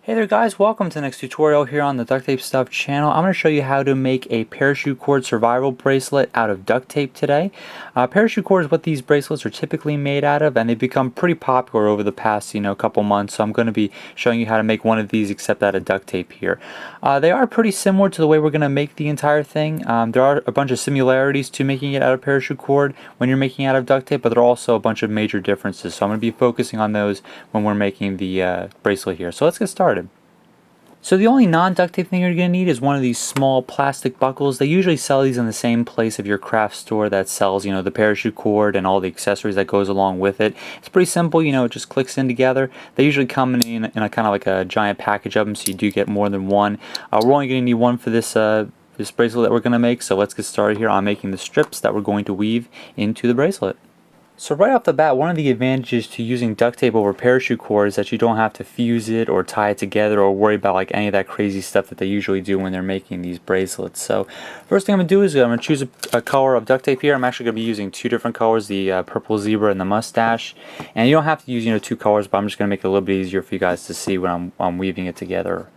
Hey there guys, welcome to the next tutorial here on the DuctTapeStuff channel. I'm going to show you how to make a parachute cord survival bracelet out of duct tape today. Parachute cord is what these bracelets are typically made out of, and they've become pretty popular over the past couple months, so I'm going to be showing you how to make one of these except out of duct tape here. They are pretty similar to the way we're going to make the entire thing. There are a bunch of similarities to making it out of parachute cord when you're making it out of duct tape, but there are also a bunch of major differences, so I'm going to be focusing on those when we're making the bracelet here. So let's get started. So the only non-duct tape thing you're going to need is one of these small plastic buckles. They usually sell these in the same place of your craft store that sells, the parachute cord and all the accessories that goes along with it. It's pretty simple, it just clicks in together. They usually come in a kind of like a giant package of them, so you do get more than one. We're only going to need one for this bracelet that we're going to make, so let's get started here on making the strips that we're going to weave into the bracelet. So right off the bat, one of the advantages to using duct tape over parachute cord is that you don't have to fuse it or tie it together or worry about any of that crazy stuff that they usually do when they're making these bracelets. So first thing I'm going to do is I'm going to choose a color of duct tape here. I'm actually going to be using two different colors, the purple zebra and the mustache. And you don't have to use two colors, but I'm just going to make it a little bit easier for you guys to see when I'm weaving it together.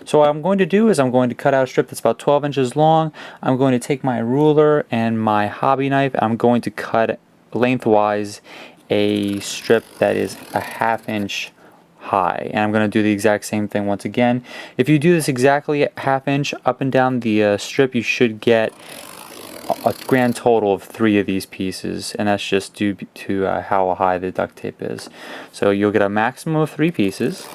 So what I'm going to do is I'm going to cut out a strip that's about 12 inches long. I'm going to take my ruler and my hobby knife. I'm going to cut lengthwise a strip that is a ½ inch high, and I'm going to do the exact same thing once again. If you do this exactly at ½ inch up and down the strip, you should get a grand total of 3 of these pieces, and that's just due to how high the duct tape is. So you'll get a maximum of 3 pieces,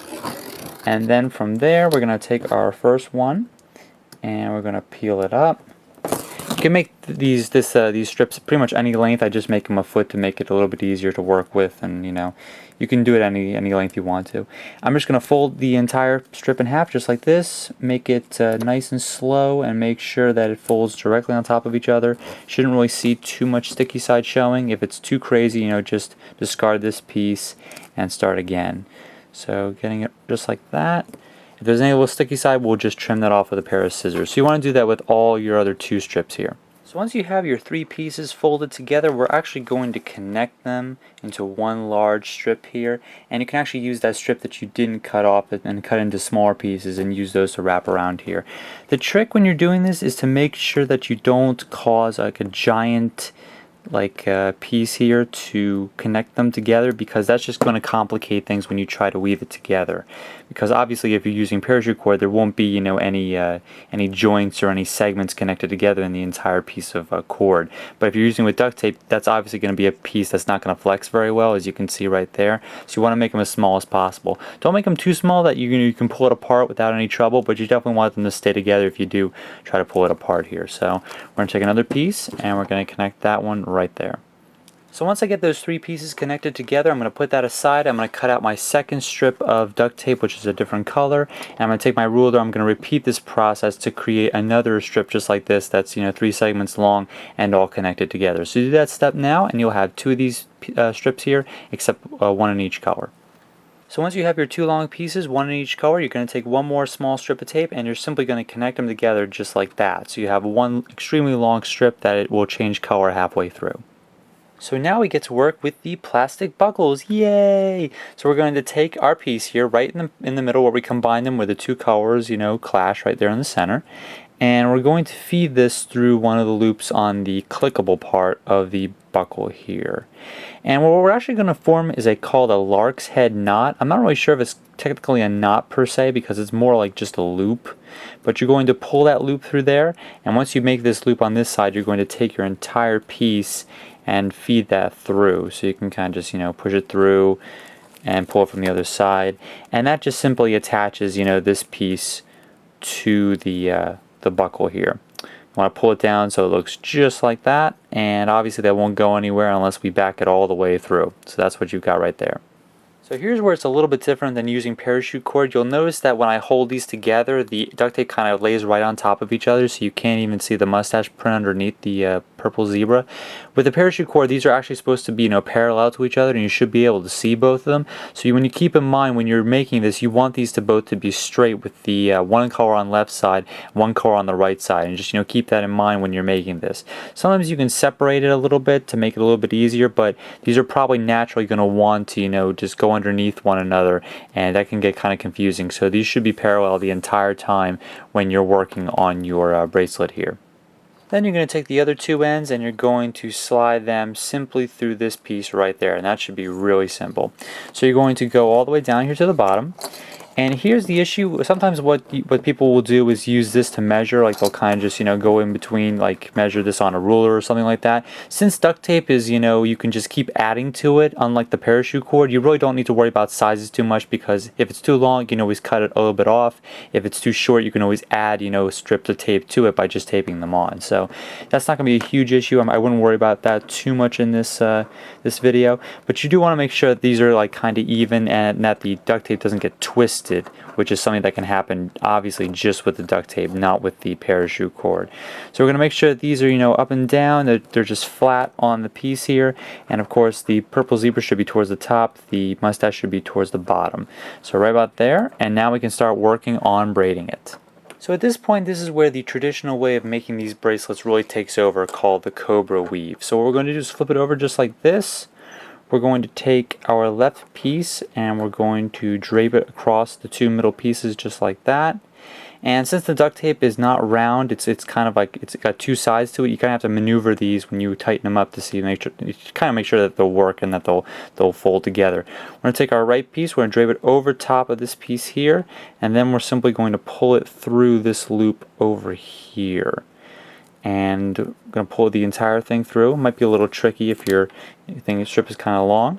and then from there we're going to take our first one and we're going to peel it up. You can make these strips pretty much any length. I just make them a foot to make it a little bit easier to work with, and you can do it any length you want to. I'm just going to fold the entire strip in half just like this, make it nice and slow, and make sure that it folds directly on top of each other. Shouldn't really see too much sticky side showing. If it's too crazy, just discard this piece and start again. So getting it just like that. If there's any little sticky side, we'll just trim that off with a pair of scissors. So you want to do that with all your other 2 strips here. So once you have your 3 pieces folded together, we're actually going to connect them into one large strip here. And you can actually use that strip that you didn't cut off and cut into smaller pieces and use those to wrap around here. The trick when you're doing this is to make sure that you don't cause a giant piece here to connect them together, because that's just going to complicate things when you try to weave it together. Because obviously if you're using parachute cord, there won't be any joints or any segments connected together in the entire piece of cord. But if you're using with duct tape, that's obviously going to be a piece that's not going to flex very well, as you can see right there. So you want to make them as small as possible. Don't make them too small that you can pull it apart without any trouble, but you definitely want them to stay together if you do try to pull it apart here. So we're going to take another piece and we're going to connect that one right there. So once I get those 3 pieces connected together, I'm going to put that aside. I'm going to cut out my second strip of duct tape, which is a different color, and I'm going to take my ruler. I'm going to repeat this process to create another strip just like this that's 3 segments long and all connected together. So do that step now and you'll have 2 of these strips here, except one in each color. So once you have your 2 long pieces, one in each color, you're going to take one more small strip of tape and you're simply going to connect them together just like that. So you have one extremely long strip that it will change color halfway through. So now we get to work with the plastic buckles. Yay! So we're going to take our piece here right in the middle where we combine them where the 2 colors, clash right there in the center. And we're going to feed this through one of the loops on the clickable part of the buckle here. And what we're actually going to form is called a lark's head knot. I'm not really sure if it's technically a knot per se, because it's more like just a loop. But you're going to pull that loop through there, and once you make this loop on this side, you're going to take your entire piece and feed that through. So you can kind of just push it through and pull it from the other side, and that just simply attaches this piece to the buckle here. You want to pull it down so it looks just like that, and obviously that won't go anywhere unless we back it all the way through. So that's what you've got right there. So here's where it's a little bit different than using parachute cord. You'll notice that when I hold these together, the duct tape kind of lays right on top of each other, so you can't even see the mustache print underneath the purple zebra. With the parachute cord, these are actually supposed to be, you know, parallel to each other, and you should be able to see both of them. So when you keep in mind when you're making this, you want these to both to be straight with the one color on the left side, one color on the right side, and just, you know, keep that in mind when you're making this. Sometimes you can separate it a little bit to make it a little bit easier, but these are probably naturally going to want to, you know, just go underneath one another, and that can get kind of confusing. So these should be parallel the entire time when you're working on your bracelet here. Then you're going to take the other two ends and you're going to slide them simply through this piece right there, and that should be really simple. So you're going to go all the way down here to the bottom. And here's the issue. Sometimes what people will do is use this to measure, like they'll kind of just, you know, go in between, like measure this on a ruler or something like that. Since duct tape is, you know, you can just keep adding to it, unlike the parachute cord, you really don't need to worry about sizes too much, because if it's too long, you can always cut it a little bit off. If it's too short, you can always add, you know, strips of tape to it by just taping them on. So that's not going to be a huge issue. I wouldn't worry about that too much in this this video, but you do want to make sure that these are like kind of even and that the duct tape doesn't get twisted, which is something that can happen obviously just with the duct tape, not with the parachute cord. So we're going to make sure that these are, you know, up and down, they're just flat on the piece here, and of course the purple zebra should be towards the top, the mustache should be towards the bottom. So right about there, and now we can start working on braiding it. So at this point, this is where the traditional way of making these bracelets really takes over, called the cobra weave. So what we're going to do is flip it over just like this. We're going to take our left piece and we're going to drape it across the two middle pieces just like that. And since the duct tape is not round, it's kind of like it's got two sides to it. You kind of have to maneuver these when you tighten them up to see, make sure that they'll work and that they'll fold together. We're going to take our right piece, we're going to drape it over top of this piece here, and then we're simply going to pull it through this loop over here. And I'm going to pull the entire thing through. It might be a little tricky if your strip is kind of long.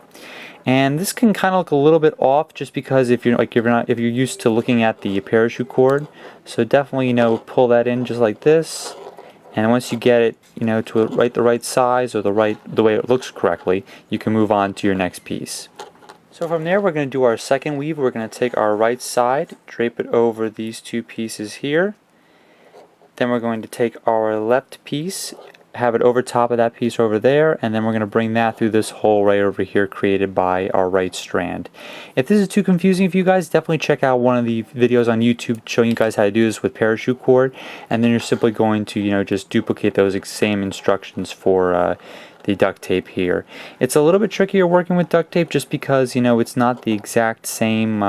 And this can kind of look a little bit off, just because if you're used to looking at the parachute cord. So definitely, you know, pull that in just like this. And once you get it, you know, to the right size or the way it looks correctly, you can move on to your next piece. So from there, we're going to do our second weave. We're going to take our right side, drape it over these two pieces here. Then we're going to take our left piece, have it over top of that piece over there, and then we're going to bring that through this hole right over here created by our right strand. If this is too confusing for you guys, definitely check out one of the videos on YouTube showing you guys how to do this with parachute cord, and then you're simply going to, you know, just duplicate those same instructions for the duct tape here. It's a little bit trickier working with duct tape just because, you know, it's not the exact same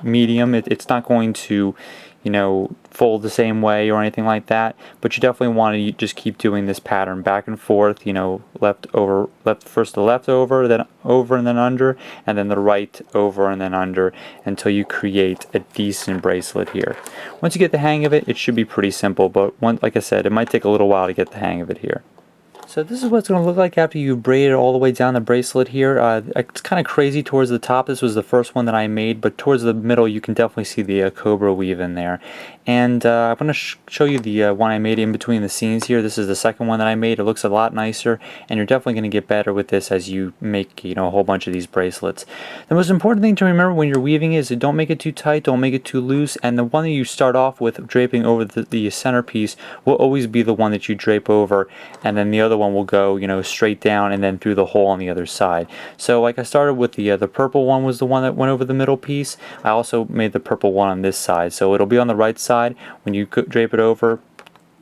medium. It's not going to, you know, fold the same way or anything like that, but you definitely want to just keep doing this pattern back and forth, you know, first the left over, then over and then under, and then the right over and then under, until you create a decent bracelet here. Once you get the hang of it, it should be pretty simple, but like I said, it might take a little while to get the hang of it here. So this is what it's going to look like after you braid it all the way down the bracelet here. It's kind of crazy towards the top. This was the first one that I made, but towards the middle you can definitely see the cobra weave in there. And I'm going to show you the one I made in between the scenes here. This is the second one that I made. It looks a lot nicer, and you're definitely going to get better with this as you make, you know, a whole bunch of these bracelets. The most important thing to remember when you're weaving is don't make it too tight, don't make it too loose, and the one that you start off with draping over the centerpiece will always be the one that you drape over, and then the other one will go, you know, straight down and then through the hole on the other side. So like I started with the purple one was the one that went over the middle piece. I also made the purple one on this side, so it'll be on the right side. When you drape it over,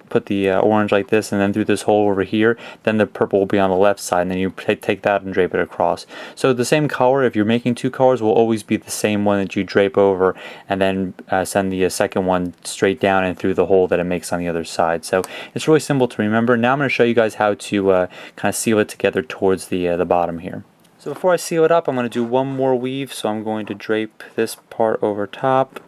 put the orange like this and then through this hole over here, then the purple will be on the left side, and then you take that and drape it across. So the same color, if you're making two colors, will always be the same one that you drape over, and then send the second one straight down and through the hole that it makes on the other side. So it's really simple to remember. Now I'm going to show you guys how to kind of seal it together towards the bottom here. So before I seal it up, I'm going to do one more weave. So I'm going to drape this part over top,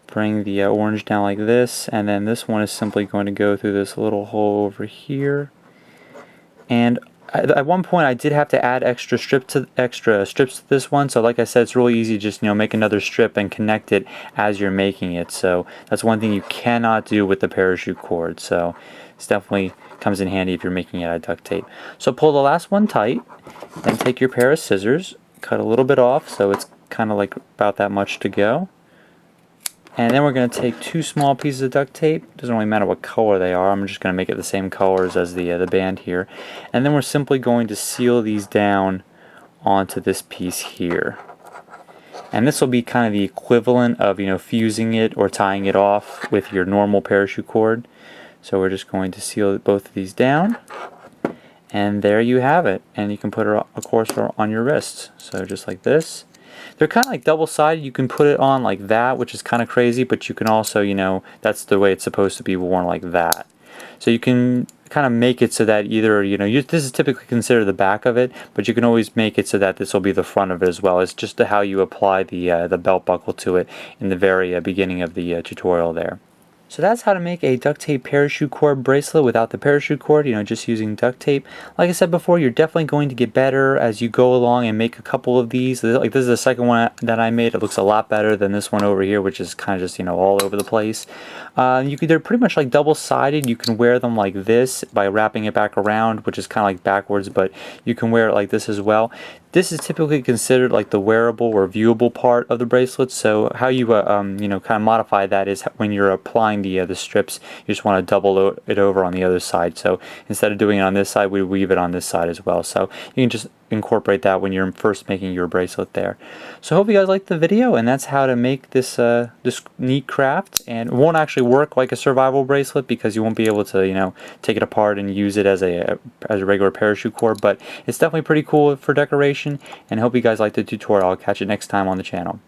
bring the orange down like this, and then this one is simply going to go through this little hole over here. And at one point I did have to add extra strips to this one, so like I said, it's really easy to just, you know, make another strip and connect it as you're making it. So that's one thing you cannot do with the parachute cord, so it's definitely comes in handy if you're making it out of duct tape. So pull the last one tight, then take your pair of scissors, cut a little bit off so it's kind of like about that much to go. And then we're going to take 2 small pieces of duct tape. Doesn't really matter what color they are. I'm just going to make it the same colors as the band here. And then we're simply going to seal these down onto this piece here. And this will be kind of the equivalent of, fusing it or tying it off with your normal parachute cord. So we're just going to seal both of these down. And there you have it. And you can put it, of course, on your wrists. So just like this. They're kind of like double-sided. You can put it on like that, which is kind of crazy, but you can also, that's the way it's supposed to be worn, like that. So you can kind of make it so that either, this is typically considered the back of it, but you can always make it so that this will be the front of it as well. It's just how you apply the belt buckle to it in the very beginning of the tutorial there. So that's how to make a duct tape parachute cord bracelet without the parachute cord, just using duct tape. Like I said before, you're definitely going to get better as you go along and make a couple of these. Like this is the second one that I made. It looks a lot better than this one over here, which is kind of just, all over the place. They're pretty much like double-sided. You can wear them like this by wrapping it back around, which is kind of like backwards, but you can wear it like this as well. This is typically considered like the wearable or viewable part of the bracelet. So how you kind of modify that is when you're applying the strips, you just want to double it over on the other side. So instead of doing it on this side, we weave it on this side as well. So you can just incorporate that when you're first making your bracelet there. So I hope you guys liked the video, and that's how to make this this neat craft. And it won't actually work like a survival bracelet because you won't be able to take it apart and use it as a regular parachute cord, but it's definitely pretty cool for decoration. And I hope you guys liked the tutorial. I'll catch you next time on the channel.